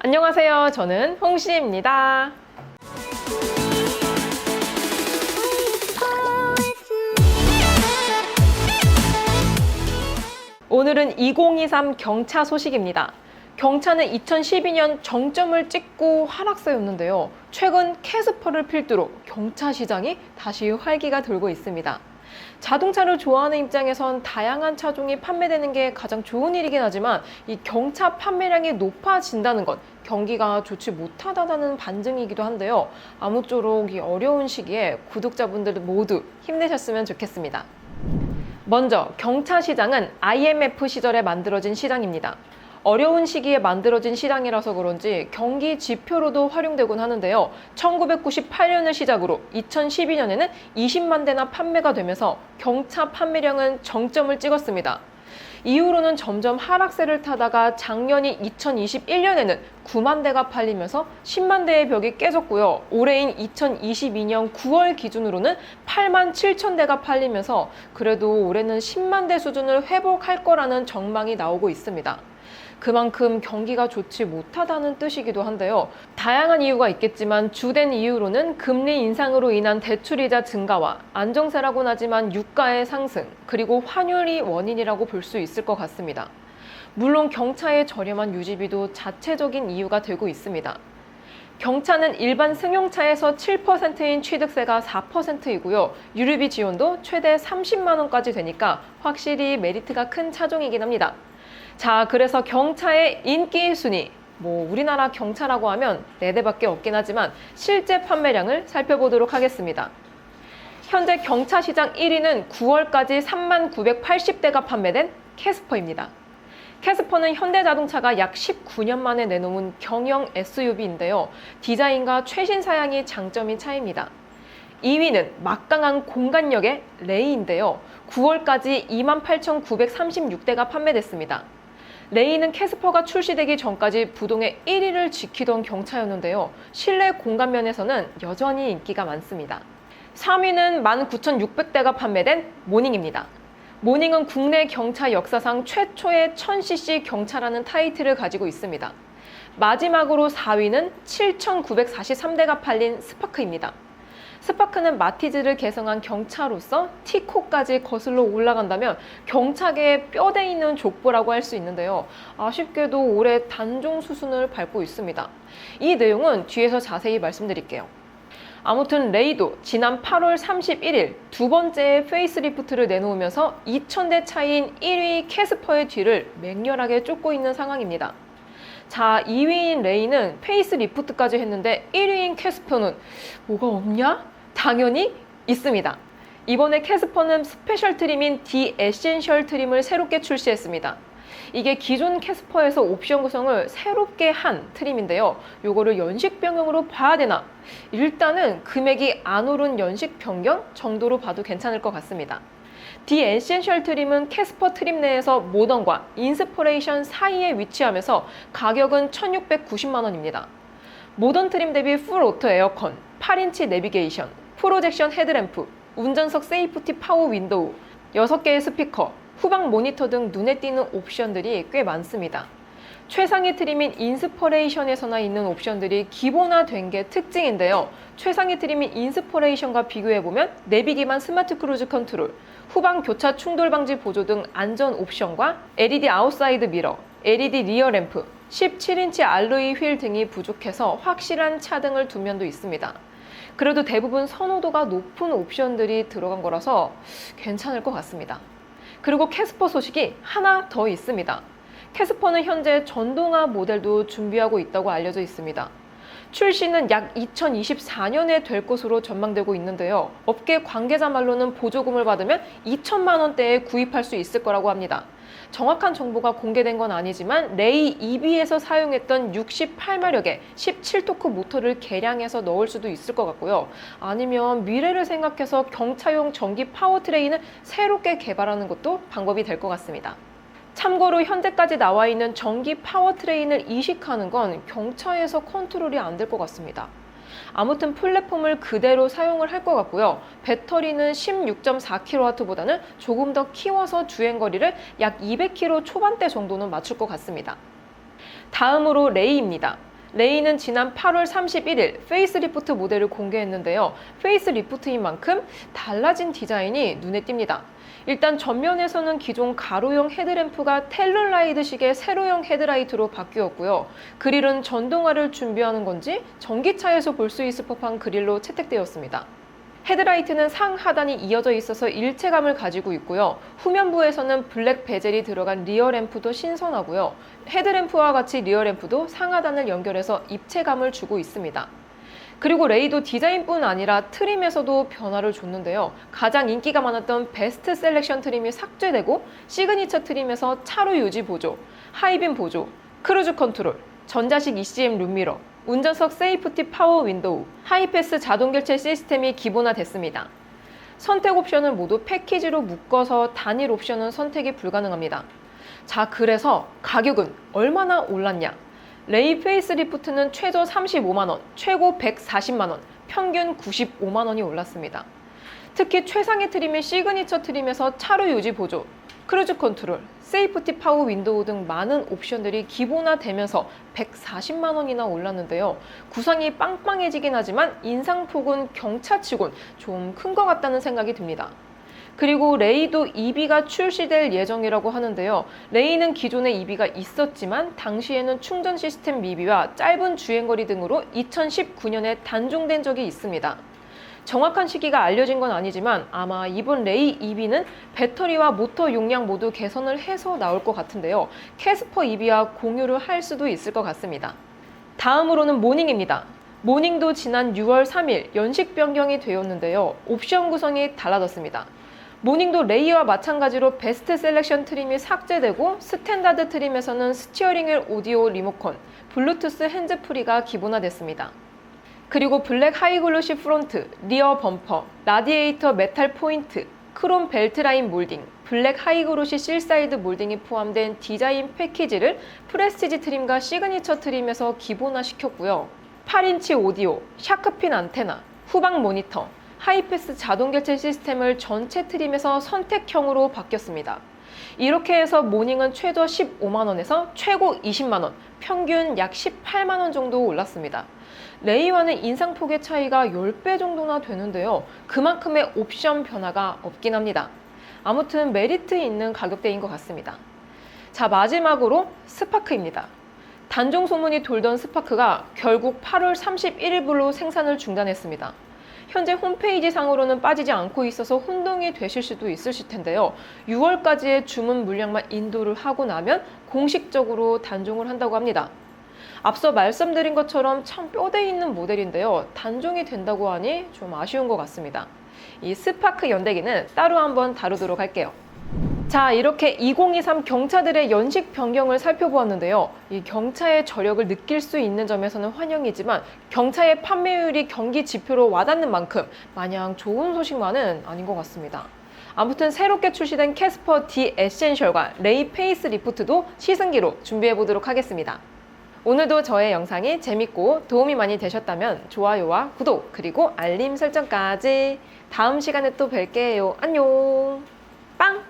안녕하세요. 저는 홍시입니다. 오늘은 2023 경차 소식입니다. 경차는 2012년 정점을 찍고 하락세였는데요. 최근 캐스퍼를 필두로 경차 시장이 다시 활기가 돌고 있습니다. 자동차를 좋아하는 입장에선 다양한 차종이 판매되는 게 가장 좋은 일이긴 하지만 이 경차 판매량이 높아진다는 건 경기가 좋지 못하다는 반증이기도 한데요. 아무쪼록 이 어려운 시기에 구독자분들 모두 힘내셨으면 좋겠습니다. 먼저 경차 시장은 IMF 시절에 만들어진 시장입니다. 어려운 시기에 만들어진 시장이라서 그런지 경기 지표로도 활용되곤 하는데요. 1998년을 시작으로 2012년에는 20만 대나 판매가 되면서 경차 판매량은 정점을 찍었습니다. 이후로는 점점 하락세를 타다가 작년인 2021년에는 9만 대가 팔리면서 10만 대의 벽이 깨졌고요. 올해인 2022년 9월 기준으로는 8만 7천 대가 팔리면서 그래도 올해는 10만 대 수준을 회복할 거라는 전망이 나오고 있습니다. 그만큼 경기가 좋지 못하다는 뜻이기도 한데요. 다양한 이유가 있겠지만 주된 이유로는 금리 인상으로 인한 대출이자 증가와 안정세라고는 하지만 유가의 상승, 그리고 환율이 원인이라고 볼 수 있을 것 같습니다. 물론 경차의 저렴한 유지비도 자체적인 이유가 되고 있습니다. 경차는 일반 승용차에서 7%인 취득세가 4%이고요. 유류비 지원도 최대 30만 원까지 되니까 확실히 메리트가 큰 차종이긴 합니다. 자, 그래서 경차의 인기 순위, 우리나라 경차라고 하면 4대밖에 없긴 하지만 실제 판매량을 살펴보도록 하겠습니다. 현재 경차 시장 1위는 9월까지 3만 980대가 판매된 캐스퍼입니다. 캐스퍼는 현대자동차가 약 19년 만에 내놓은 경영 SUV인데요. 디자인과 최신 사양이 장점인 차입니다. 2위는 막강한 공간력의 레이인데요. 9월까지 28,936대가 판매됐습니다. 레이는 캐스퍼가 출시되기 전까지 부동의 1위를 지키던 경차였는데요. 실내 공간 면에서는 여전히 인기가 많습니다. 3위는 19,600대가 판매된 모닝입니다. 모닝은 국내 경차 역사상 최초의 1000cc 경차라는 타이틀을 가지고 있습니다. 마지막으로 4위는 7,943대가 팔린 스파크입니다. 스파크는 마티즈를 개성한 경차로서 T코까지 거슬러 올라간다면 경차계의 뼈대 있는 족보라고 할 수 있는데요. 아쉽게도 올해 단종 수순을 밟고 있습니다. 이 내용은 뒤에서 자세히 말씀드릴게요. 아무튼 레이도 지난 8월 31일 두 번째 페이스리프트를 내놓으면서 2,000대 차이인 1위 캐스퍼의 뒤를 맹렬하게 쫓고 있는 상황입니다. 자, 2위인 레이는 페이스리프트까지 했는데 1위인 캐스퍼는 뭐가 없냐? 당연히 있습니다. 이번에 캐스퍼는 스페셜 트림인 디 에센셜 트림을 새롭게 출시했습니다. 이게 기존 캐스퍼에서 옵션 구성을 새롭게 한 트림인데요. 요거를 연식 변경으로 봐야 되나? 일단은 금액이 안 오른 연식 변경 정도로 봐도 괜찮을 것 같습니다. 디 에센셜 트림은 캐스퍼 트림 내에서 모던과 인스퍼레이션 사이에 위치하면서 가격은 1,690만 원입니다. 모던 트림 대비 풀 오토 에어컨, 8인치 내비게이션, 프로젝션 헤드램프, 운전석 세이프티 파워 윈도우, 6개의 스피커, 후방 모니터 등 눈에 띄는 옵션들이 꽤 많습니다. 최상위 트림인 인스퍼레이션에서나 있는 옵션들이 기본화된 게 특징인데요. 최상위 트림인 인스퍼레이션과 비교해보면 내비 기반 스마트 크루즈 컨트롤, 후방 교차 충돌 방지 보조 등 안전 옵션과 LED 아웃사이드 미러, LED 리어 램프, 17인치 알로이 휠 등이 부족해서 확실한 차등을 둔 면도 있습니다. 그래도 대부분 선호도가 높은 옵션들이 들어간 거라서 괜찮을 것 같습니다. 그리고 캐스퍼 소식이 하나 더 있습니다. 캐스퍼는 현재 전동화 모델도 준비하고 있다고 알려져 있습니다. 출시는 약 2024년에 될 것으로 전망되고 있는데요. 업계 관계자 말로는 보조금을 받으면 2천만 원대에 구입할 수 있을 거라고 합니다. 정확한 정보가 공개된 건 아니지만 레이 EV에서 사용했던 68마력의 17토크 모터를 개량해서 넣을 수도 있을 것 같고요. 아니면 미래를 생각해서 경차용 전기 파워트레인을 새롭게 개발하는 것도 방법이 될 것 같습니다. 참고로 현재까지 나와 있는 전기 파워트레인을 이식하는 건 경차에서 컨트롤이 안 될 것 같습니다. 아무튼 플랫폼을 그대로 사용을 할 것 같고요. 배터리는 16.4kW보다는 조금 더 키워서 주행거리를 약 200km 초반대 정도는 맞출 것 같습니다. 다음으로 레이입니다. 레이는 지난 8월 31일 페이스리프트 모델을 공개했는데요. 페이스리프트인 만큼 달라진 디자인이 눈에 띕니다. 일단 전면에서는 기존 가로형 헤드램프가 텔룰라이드식의 세로형 헤드라이트로 바뀌었고요. 그릴은 전동화를 준비하는 건지 전기차에서 볼 수 있을 법한 그릴로 채택되었습니다. 헤드라이트는 상하단이 이어져 있어서 일체감을 가지고 있고요. 후면부에서는 블랙 베젤이 들어간 리어램프도 신선하고요. 헤드램프와 같이 리어램프도 상하단을 연결해서 입체감을 주고 있습니다. 그리고 레이도 디자인뿐 아니라 트림에서도 변화를 줬는데요. 가장 인기가 많았던 베스트 셀렉션 트림이 삭제되고 시그니처 트림에서 차로 유지 보조, 하이빔 보조, 크루즈 컨트롤, 전자식 ECM 룸미러, 운전석 세이프티 파워 윈도우, 하이패스 자동 결제 시스템이 기본화됐습니다. 선택 옵션을 모두 패키지로 묶어서 단일 옵션은 선택이 불가능합니다. 자, 그래서 가격은 얼마나 올랐냐? 레이 페이스리프트는 최저 35만원, 최고 140만원, 평균 95만원이 올랐습니다. 특히 최상위 트림인 시그니처 트림에서 차로 유지 보조, 크루즈 컨트롤, 세이프티 파워 윈도우 등 많은 옵션들이 기본화되면서 140만 원이나 올랐는데요. 구성이 빵빵해지긴 하지만 인상폭은 경차치곤 좀 큰 것 같다는 생각이 듭니다. 그리고 레이도 EV가 출시될 예정이라고 하는데요. 레이는 기존에 EV가 있었지만 당시에는 충전 시스템 미비와 짧은 주행거리 등으로 2019년에 단종된 적이 있습니다. 정확한 시기가 알려진 건 아니지만 아마 이번 레이 EV는 배터리와 모터 용량 모두 개선을 해서 나올 것 같은데요. 캐스퍼 EV와 공유를 할 수도 있을 것 같습니다. 다음으로는 모닝입니다. 모닝도 지난 6월 3일 연식 변경이 되었는데요. 옵션 구성이 달라졌습니다. 모닝도 레이와 마찬가지로 베스트 셀렉션 트림이 삭제되고 스탠다드 트림에서는 스티어링 휠 오디오 리모컨, 블루투스 핸즈프리가 기본화됐습니다. 그리고 블랙 하이글로시 프론트, 리어 범퍼, 라디에이터 메탈 포인트, 크롬 벨트 라인 몰딩, 블랙 하이글로시 실사이드 몰딩이 포함된 디자인 패키지를 프레스티지 트림과 시그니처 트림에서 기본화시켰고요. 8인치 오디오, 샤크핀 안테나, 후방 모니터, 하이패스 자동 결제 시스템을 전체 트림에서 선택형으로 바뀌었습니다. 이렇게 해서 모닝은 최저 15만원에서 최고 20만원, 평균 약 18만원 정도 올랐습니다. 레이와는 인상폭의 차이가 10배 정도나 되는데요. 그만큼의 옵션 변화가 없긴 합니다. 아무튼 메리트 있는 가격대인 것 같습니다. 자, 마지막으로 스파크입니다. 단종 소문이 돌던 스파크가 결국 8월 31일부로 생산을 중단했습니다. 현재 홈페이지 상으로는 빠지지 않고 있어서 혼동이 되실 수도 있으실 텐데요. 6월까지의 주문 물량만 인도를 하고 나면 공식적으로 단종을 한다고 합니다. 앞서 말씀드린 것처럼 참 뼈대 있는 모델인데요. 단종이 된다고 하니 좀 아쉬운 것 같습니다. 이 스파크 연대기는 따로 한번 다루도록 할게요. 자, 이렇게 2023 경차들의 연식 변경을 살펴보았는데요. 이 경차의 저력을 느낄 수 있는 점에서는 환영이지만 경차의 판매율이 경기 지표로 와닿는 만큼 마냥 좋은 소식만은 아닌 것 같습니다. 아무튼 새롭게 출시된 캐스퍼 D 에센셜과 레이 페이스 리프트도 시승기로 준비해 보도록 하겠습니다. 오늘도 저의 영상이 재밌고 도움이 많이 되셨다면 좋아요와 구독 그리고 알림 설정까지. 다음 시간에 또 뵐게요. 안녕. 빵!